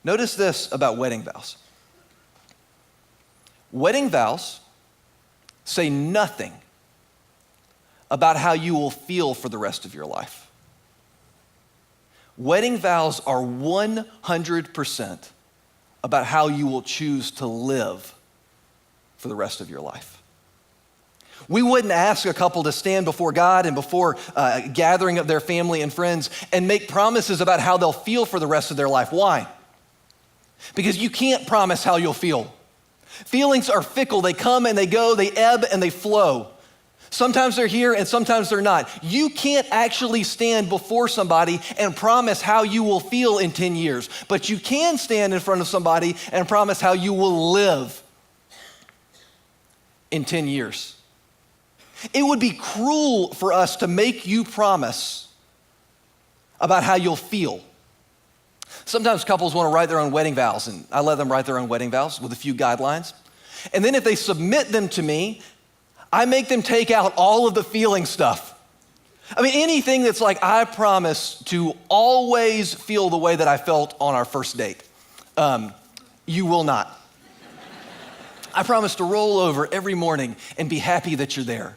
Notice this about wedding vows. Wedding vows say nothing about how you will feel for the rest of your life. Wedding vows are 100% about how you will choose to live for the rest of your life. We wouldn't ask a couple to stand before God and before gathering of their family and friends and make promises about how they'll feel for the rest of their life. Why? Because you can't promise how you'll feel. Feelings are fickle. They come and they go, they ebb and they flow. Sometimes they're here and sometimes they're not. You can't actually stand before somebody and promise how you will feel in 10 years, but you can stand in front of somebody and promise how you will live in 10 years. It would be cruel for us to make you promise about how you'll feel. Sometimes couples want to write their own wedding vows, and I let them write their own wedding vows with a few guidelines. And then if they submit them to me, I make them take out all of the feeling stuff. I mean, anything that's like, I promise to always feel the way that I felt on our first date. You will not. I promise to roll over every morning and be happy that you're there.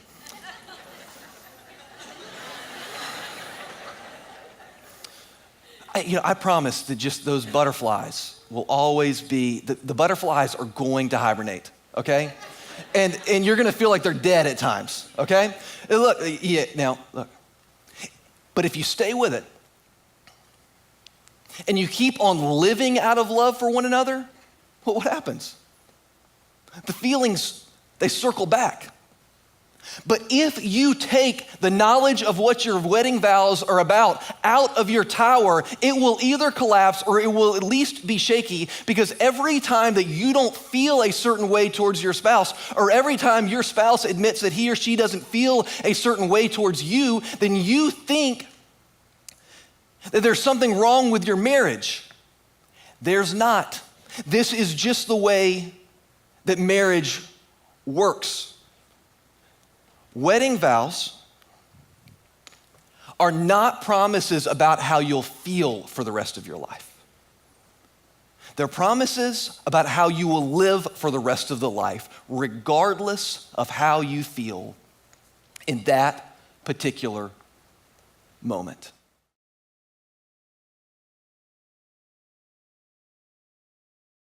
I promise that just those butterflies will always be, the butterflies are going to hibernate, okay? And you're gonna feel like they're dead at times, okay? And look. But if you stay with it and you keep on living out of love for one another, well, what happens? The feelings, they circle back. But if you take the knowledge of what your wedding vows are about out of your tower, it will either collapse or it will at least be shaky, because every time that you don't feel a certain way towards your spouse, or every time your spouse admits that he or she doesn't feel a certain way towards you, then you think that there's something wrong with your marriage. There's not. This is just the way that marriage works. Wedding vows are not promises about how you'll feel for the rest of your life. They're promises about how you will live for the rest of the life, regardless of how you feel in that particular moment.